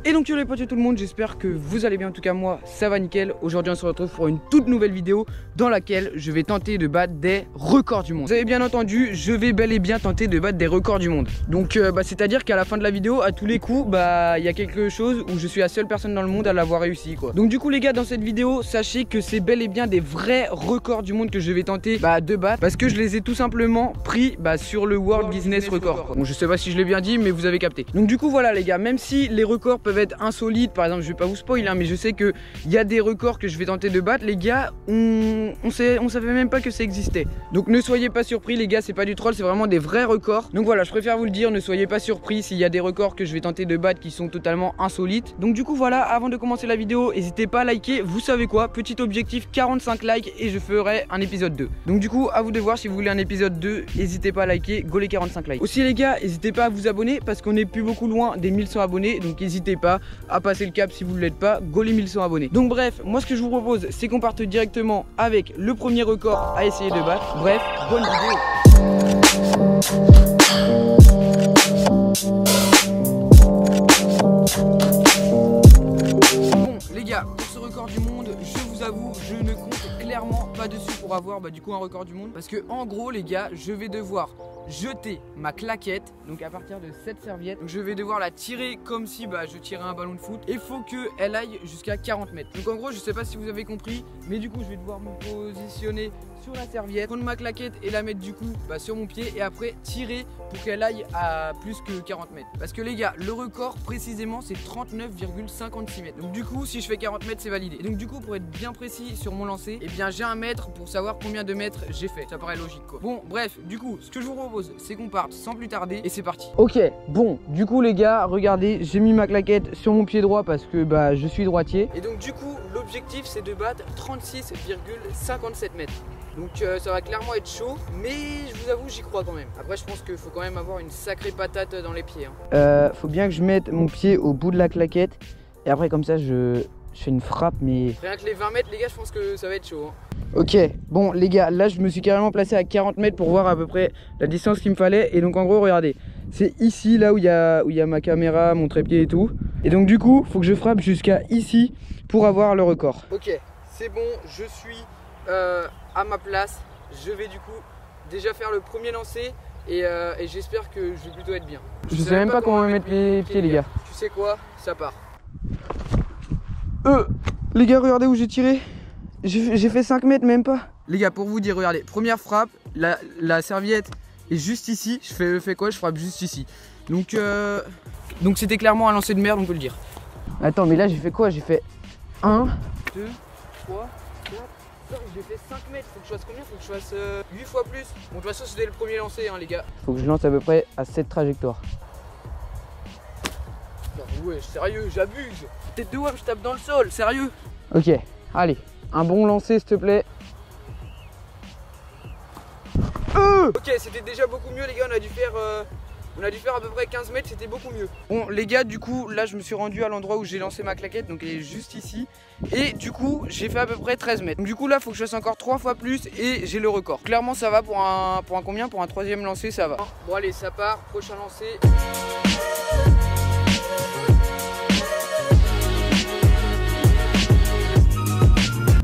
Et donc yo les potes et tout le monde, j'espère que vous allez bien. En tout cas moi ça va nickel. Aujourd'hui on se retrouve pour une toute nouvelle vidéo dans laquelle je vais tenter de battre des records du monde. Vous avez bien entendu, je vais bel et bien tenter de battre des records du monde. Donc c'est à dire qu'à la fin de la vidéo, à tous les coups, il y a quelque chose où je suis la seule personne dans le monde à l'avoir réussi quoi. Donc du coup les gars, dans cette vidéo, sachez que c'est bel et bien des vrais records du monde que je vais tenter de battre, parce que je les ai tout simplement pris sur le World Guinness Record. Bon, je sais pas si je l'ai bien dit, mais vous avez capté. Donc du coup voilà les gars, même si les records peuvent être insolites, par exemple je vais pas vous spoiler mais je sais que il y a des records que je vais tenter de battre les gars, on savait même pas que ça existait. Donc ne soyez pas surpris les gars, c'est pas du troll, c'est vraiment des vrais records. Donc voilà, je préfère vous le dire, ne soyez pas surpris s'il y a des records que je vais tenter de battre qui sont totalement insolites. Donc du coup voilà, avant de commencer la vidéo, n'hésitez pas à liker, vous savez quoi, petit objectif 45 likes et je ferai un épisode 2. Donc du coup à vous de voir, si vous voulez un épisode 2, n'hésitez pas à liker, go les 45 likes. Aussi les gars, n'hésitez pas à vous abonner parce qu'on est plus beaucoup loin des 1100 abonnés, donc n'hésitez pas à passer le cap si vous ne l'êtes pas, go les 1100 abonnés. Donc bref, moi ce que je vous propose, c'est qu'on parte directement avec le premier record à essayer de battre. Bref, bonne vidéo. Bon les gars, pour ce record du monde, je vous avoue, je ne compte clairement pas dessus pour avoir du coup un record du monde, parce que en gros les gars, je vais devoir jeter ma claquette, donc à partir de cette serviette, donc je vais devoir la tirer comme si je tirais un ballon de foot, et il faut qu'elle aille jusqu'à 40 mètres. Donc en gros je sais pas si vous avez compris, mais du coup je vais devoir me positionner sur la serviette, prendre ma claquette et la mettre du coup sur mon pied, et après tirer pour qu'elle aille à plus que 40 mètres. Parce que les gars, le record précisément c'est 39,56 mètres. Donc du coup si je fais 40 mètres c'est validé. Et donc du coup pour être bien précis sur mon lancer, et bien j'ai un mètre pour savoir combien de mètres j'ai fait. Ça paraît logique quoi. Bon bref, du coup ce que je vous propose, c'est qu'on parte sans plus tarder et c'est parti. Ok, bon du coup les gars, regardez, j'ai mis ma claquette sur mon pied droit parce que je suis droitier. Et donc du coup l'objectif c'est de battre 36,57 mètres. Donc ça va clairement être chaud, mais je vous avoue j'y crois quand même. Après je pense qu'il faut quand même avoir une sacrée patate dans les pieds Faut bien que je mette mon pied au bout de la claquette, et après comme ça je fais une frappe, mais... Rien que les 20 mètres les gars, je pense que ça va être chaud Ok, bon les gars, là je me suis carrément placé à 40 mètres pour voir à peu près la distance qu'il me fallait. Et donc en gros regardez, c'est ici là où il y a ma caméra, mon trépied et tout. Et donc du coup faut que je frappe jusqu'à ici pour avoir le record. Ok, c'est bon, je suis à ma place. Je vais du coup déjà faire le premier lancer, et j'espère que je vais plutôt être bien. Je sais même pas comment mettre les pieds les gars. Tu sais quoi, ça part. Les gars, regardez où j'ai tiré. J'ai fait 5 mètres, même pas. Les gars, pour vous dire, regardez, première frappe, la serviette est juste ici. Je fais quoi? Je frappe juste ici. Donc c'était clairement un lancer de merde, on peut le dire. Attends, mais là j'ai fait quoi? J'ai fait 1, 2, 3, 4, 5, j'ai fait 5 mètres. Faut que je fasse combien? Faut que je fasse 8 fois plus. Bon, de toute façon, c'était le premier lancer, les gars. Faut que je lance à peu près à cette trajectoire. Non, ouais, sérieux, j'abuse. Tête de web, je tape dans le sol, sérieux. Ok, allez, un bon lancer s'il te plaît. Ok, c'était déjà beaucoup mieux les gars, on a dû faire à peu près 15 mètres, c'était beaucoup mieux. Bon les gars, du coup là je me suis rendu à l'endroit où j'ai lancé ma claquette, donc elle est juste ici. Et du coup j'ai fait à peu près 13 mètres. Donc du coup là faut que je fasse encore 3 fois plus et j'ai le record. Clairement ça va pour un combien? Pour un troisième lancer ça va. Bon allez, ça part, prochain lancer.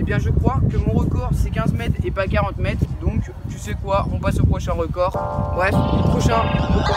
Eh bien je crois que mon record c'est 15 mètres et pas 40 mètres. Donc tu sais quoi, on passe au prochain record. Bref, prochain record.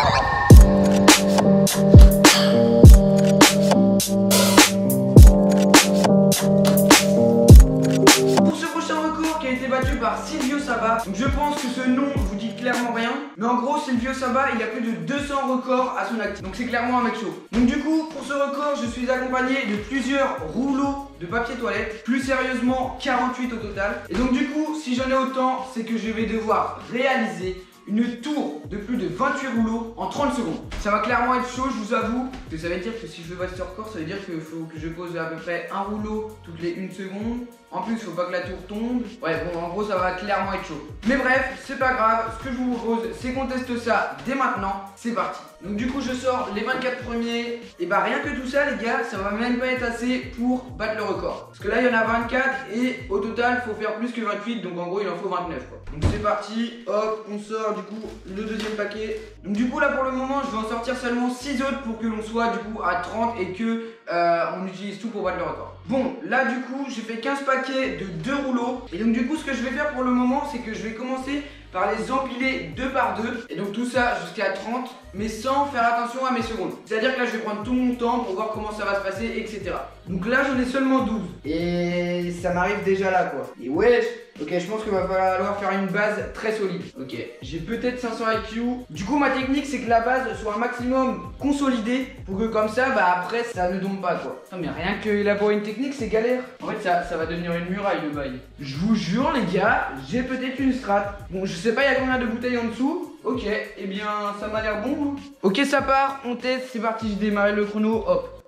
Pour ce prochain record qui a été battu par Silvio Saba, donc je pense que ce nom vous dit clairement rien, mais en gros Silvio Saba il a plus de 200 records à son actif, donc c'est clairement un mec chaud. Donc du coup pour ce record je suis accompagné de plusieurs rouleaux de papier toilette, plus sérieusement 48 au total. Et donc du coup si j'en ai autant, c'est que je vais devoir réaliser une tour de plus de 28 rouleaux en 30 secondes. Ça va clairement être chaud, je vous avoue. Que ça veut dire que si je veux battre ce record, ça veut dire qu'il faut que je pose à peu près un rouleau toutes les 1 seconde. En plus, il faut pas que la tour tombe. Ouais, bon, en gros, ça va clairement être chaud. Mais bref, c'est pas grave. Ce que je vous propose, c'est qu'on teste ça dès maintenant. C'est parti. Donc du coup, je sors les 24 premiers. Et rien que tout ça, les gars, ça va même pas être assez pour battre le record. Parce que là, il y en a 24 et au total, il faut faire plus que 28. Donc en gros, il en faut 29 quoi. Donc c'est parti. Hop, on sort du coup le deuxième paquet. Donc du coup, là pour le moment, je vais en sortir seulement 6 autres pour que l'on soit du coup à 30 et que on utilise tout pour battre le record. Bon, là du coup, j'ai fait 15 paquets de 2 rouleaux. Et donc du coup, ce que je vais faire pour le moment, c'est que je vais commencer par les empiler 2 par 2. Et donc tout ça jusqu'à 30, mais sans faire attention à mes secondes. C'est-à-dire que là, je vais prendre tout mon temps pour voir comment ça va se passer, etc. Donc là, j'en ai seulement 12. Et ça m'arrive déjà là, quoi. Et ouais, ok, je pense qu'il va falloir faire une base très solide. Ok, j'ai peut-être 500 IQ. Du coup, ma technique, c'est que la base soit un maximum consolidée pour que comme ça, bah après, ça ne tombe pas, quoi. Non, mais rien que élaborer une technique, c'est galère. En fait, ça va devenir une muraille, le bail. Je vous jure, les gars, j'ai peut-être une strat. Bon, je sais pas, il y a combien de bouteilles en dessous. Ok, et bien, ça m'a l'air bon. Ok, ça part, on teste, c'est parti, j'ai démarré le chrono, hop.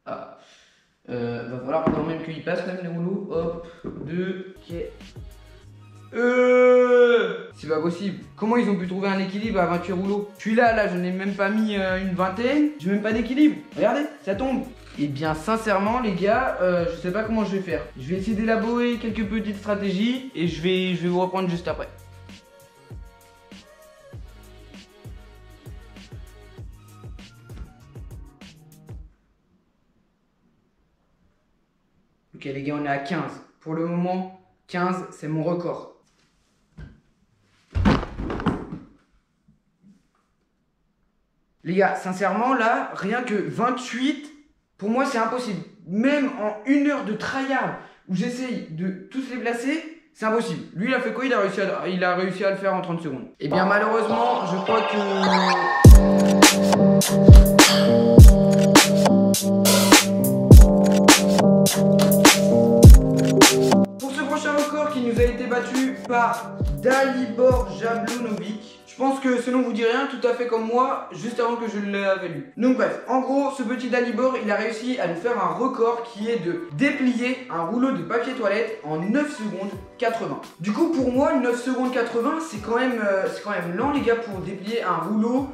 Ah. Va falloir quand même qu'il passe quand même les rouleaux. Hop, 2, ok. C'est pas possible. Comment ils ont pu trouver un équilibre à 28 rouleaux? Celui-là, je n'ai même pas mis une vingtaine. J'ai même pas d'équilibre. Regardez, ça tombe. Et bien sincèrement les gars, je sais pas comment je vais faire. Je vais essayer d'élaborer quelques petites stratégies et je vais vous reprendre juste après. Ok les gars, on est à 15. Pour le moment, 15 c'est mon record. Les gars, sincèrement là, rien que 28, pour moi c'est impossible. Même en 1 heure de tryhard où j'essaye de tous les placer, c'est impossible. Lui il a fait quoi? Il a réussi à le faire en 30 secondes. Et bien malheureusement, je crois que... Pour ce prochain record qui nous a été battu par Dalibor Jablonovic, je pense que ce nom vous dit rien, tout à fait comme moi, juste avant que je l'avais lu. Donc bref, en gros, ce petit Dalibor, il a réussi à nous faire un record qui est de déplier un rouleau de papier toilette en 9 secondes 80. Du coup, pour moi, 9 secondes 80, c'est quand même lent les gars pour déplier un rouleau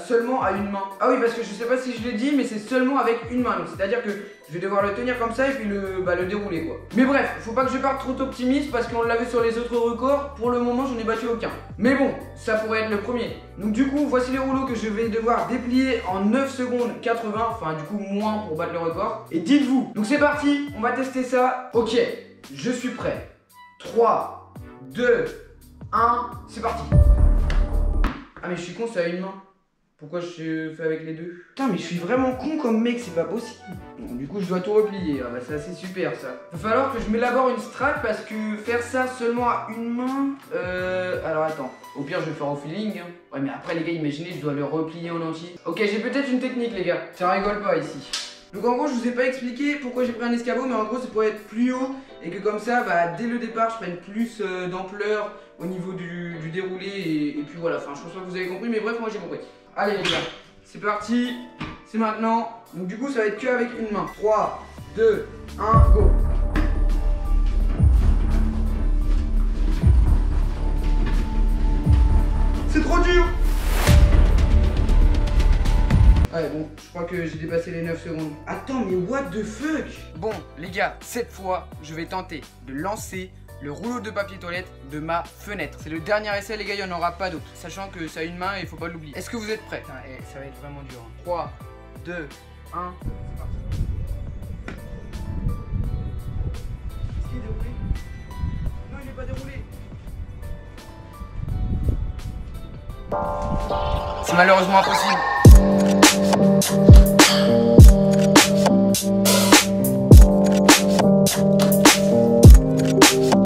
seulement à une main. Ah oui, parce que je sais pas si je l'ai dit, mais c'est seulement avec une main. Donc c'est à dire que je vais devoir le tenir comme ça et puis le dérouler quoi. Mais bref, faut pas que je parte trop optimiste parce qu'on l'avait sur les autres records. Pour le moment, j'en ai battu aucun. Mais bon, ça pourrait être le premier. Donc du coup, voici les rouleaux que je vais devoir déplier en 9 secondes 80. Enfin, du coup, moins pour battre le record. Et dites-vous. Donc c'est parti, on va tester ça. Ok, je suis prêt. 3, 2, 1, c'est parti. Ah mais je suis con, c'est à une main. Pourquoi je fais avec les deux? Putain mais je suis vraiment con comme mec, c'est pas possible. Bon, du coup je dois tout replier, ah bah ça c'est super ça. Va falloir que je m'élabore une strat parce que faire ça seulement à une main... Alors attends, au pire je vais faire au feeling hein. Ouais mais après les gars imaginez je dois le replier en entier. Ok j'ai peut-être une technique les gars, ça rigole pas ici. Donc en gros je vous ai pas expliqué pourquoi j'ai pris un escabeau, mais en gros c'est pour être plus haut et que comme ça bah dès le départ je prenne plus d'ampleur au niveau du déroulé et puis voilà, enfin je pense pas que vous avez compris mais bref moi j'ai compris. Allez les gars, c'est parti, c'est maintenant. Donc du coup ça va être que avec une main. 3, 2, 1, go. C'est trop dur. Ouais bon, je crois que j'ai dépassé les 9 secondes. Attends mais what the fuck. Bon les gars, cette fois je vais tenter de lancer le rouleau de papier toilette de ma fenêtre. C'est le dernier essai les gars, il n'y en aura pas d'autre. Sachant que ça a une main et il faut pas l'oublier. Est-ce que vous êtes prêts? Putain, ça va être vraiment dur. 3, 2, 1, c'est parti. Est-ce qu'il est déroulé? Non, il n'est pas déroulé. C'est malheureusement impossible.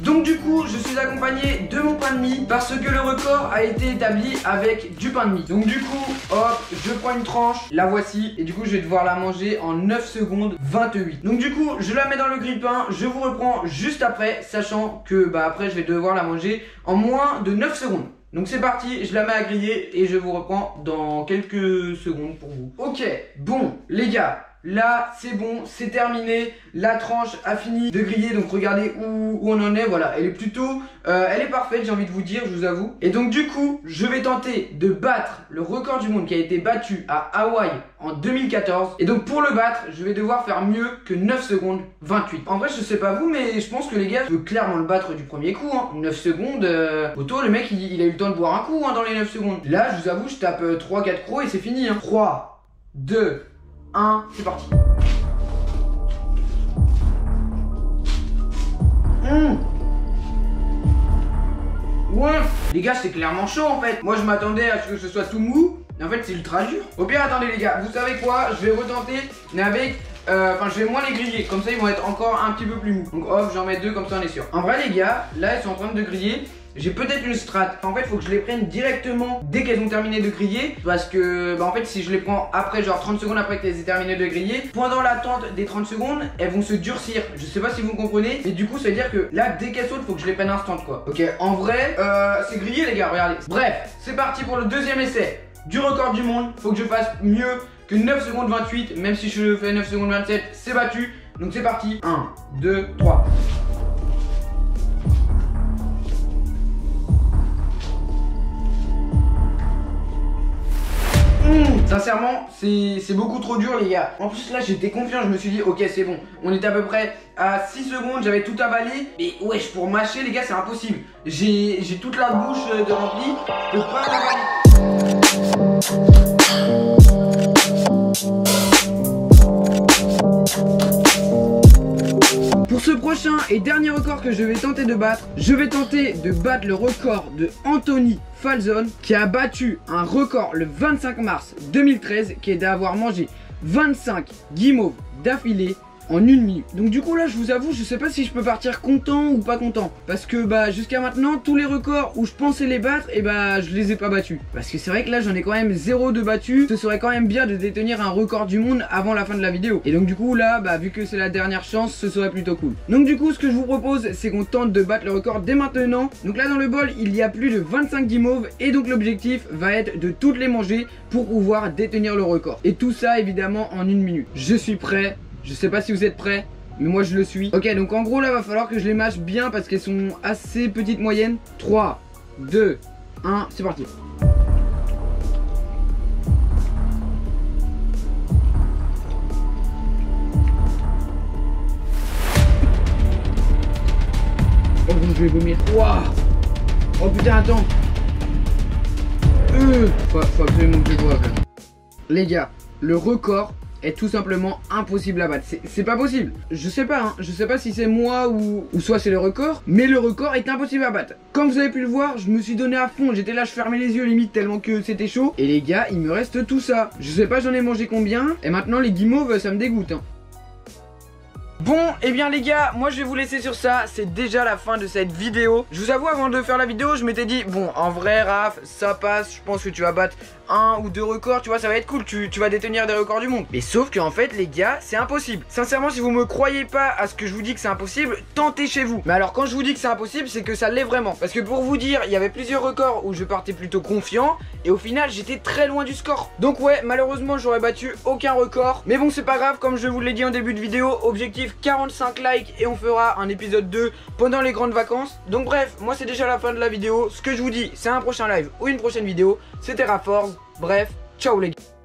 Donc du coup je suis accompagné de mon pain de mie parce que le record a été établi avec du pain de mie. Donc du coup hop, je prends une tranche, la voici et du coup je vais devoir la manger en 9 secondes 28. Donc du coup je la mets dans le grille-pain, je vous reprends juste après, sachant que bah après je vais devoir la manger en moins de 9 secondes. Donc c'est parti, je la mets à griller et je vous reprends dans quelques secondes pour vous. Ok, bon les gars, là c'est bon, c'est terminé. La tranche a fini de griller, donc regardez où on en est. Voilà, elle est plutôt, elle est parfaite, j'ai envie de vous dire, je vous avoue. Et donc du coup, je vais tenter de battre le record du monde qui a été battu à Hawaï en 2014. Et donc pour le battre, je vais devoir faire mieux que 9 secondes 28. En vrai, je sais pas vous, mais je pense que les gars, je peux clairement le battre du premier coup. 9 secondes, auto, le mec, il a eu le temps de boire un coup dans les 9 secondes. Là, je vous avoue, je tape 3-4 crocs et c'est fini. 3, 2, 1, c'est parti. Bon, les gars, c'est clairement chaud en fait. Moi, je m'attendais à ce que ce soit tout mou. Mais en fait, c'est ultra dur. Au pire, attendez les gars, vous savez quoi? Je vais retenter, mais avec... Enfin, je vais moins les griller, comme ça ils vont être encore un petit peu plus mous. Donc hop, j'en mets 2, comme ça on est sûr. En vrai les gars, là elles sont en train de griller. J'ai peut-être une strat. En fait, il faut que je les prenne directement dès qu'elles ont terminé de griller. Parce que, bah en fait, si je les prends après, genre 30 secondes après qu'elles aient terminé de griller, pendant l'attente des 30 secondes, elles vont se durcir. Je sais pas si vous comprenez. Et du coup, ça veut dire que là, dès qu'elles sautent, faut que je les prenne instant quoi. Ok, en vrai, c'est grillé les gars, regardez. Bref, c'est parti pour le deuxième essai du record du monde. Faut que je fasse mieux que 9 secondes 28. Même si je fais 9 secondes 27, c'est battu. Donc c'est parti. 1, 2, 3. Sincèrement, c'est beaucoup trop dur les gars. En plus là j'étais confiant, je me suis dit ok c'est bon. On était à peu près à 6 secondes, j'avais tout avalé. Et wesh, pour mâcher les gars c'est impossible. J'ai toute la bouche de remplie, je peux pas l'avaler. Pour ce prochain et dernier record que je vais tenter de battre, je vais tenter de battre le record de Anthony Falzon qui a battu un record le 25 mars 2013 qui est d'avoir mangé 25 guimauves d'affilée en 1 minute. Donc du coup là je vous avoue, je sais pas si je peux partir content ou pas content. Parce que bah jusqu'à maintenant tous les records où je pensais les battre, et bah je les ai pas battus. Parce que c'est vrai que là j'en ai quand même 0 de battus. Ce serait quand même bien de détenir un record du monde avant la fin de la vidéo. Et donc du coup là bah vu que c'est la dernière chance, ce serait plutôt cool. Donc du coup ce que je vous propose c'est qu'on tente de battre le record dès maintenant. Donc là dans le bol il y a plus de 25 guimauves. Et donc l'objectif va être de toutes les manger pour pouvoir détenir le record. Et tout ça évidemment en 1 minute. Je suis prêt. Je sais pas si vous êtes prêts, mais moi je le suis. Ok, donc en gros là va falloir que je les mâche bien parce qu'elles sont assez petites moyennes. 3, 2, 1, c'est parti. Oh bon, je vais vomir. Waouh. Oh putain, attends. Faut absolument que je boive. Les gars, le record est tout simplement impossible à battre. C'est pas possible. Je sais pas, hein. Je sais pas si c'est moi ou soit c'est le record, mais le record est impossible à battre. Comme vous avez pu le voir, je me suis donné à fond. J'étais là, je fermais les yeux limite tellement que c'était chaud. Et les gars, il me reste tout ça. Je sais pas, j'en ai mangé combien. Et maintenant les guimauves, ça me dégoûte, hein. Bon, et bien les gars, moi je vais vous laisser sur ça. C'est déjà la fin de cette vidéo. Je vous avoue, avant de faire la vidéo, je m'étais dit bon, en vrai Raph, ça passe. Je pense que tu vas battre 1 ou 2 records, tu vois, ça va être cool, tu vas détenir des records du monde. Mais sauf que en fait les gars, c'est impossible. Sincèrement, si vous me croyez pas à ce que je vous dis que c'est impossible, tentez chez vous. Mais alors quand je vous dis que c'est impossible, c'est que ça l'est vraiment. Parce que pour vous dire, il y avait plusieurs records où je partais plutôt confiant, et au final j'étais très loin du score. Donc ouais, malheureusement j'aurais battu aucun record. Mais bon, c'est pas grave, comme je vous l'ai dit en début de vidéo, objectif 45 likes et on fera un épisode 2 pendant les grandes vacances. Donc bref, moi c'est déjà la fin de la vidéo. Ce que je vous dis, c'est un prochain live ou une prochaine vidéo. C'était Raforz. Bref, ciao les gars.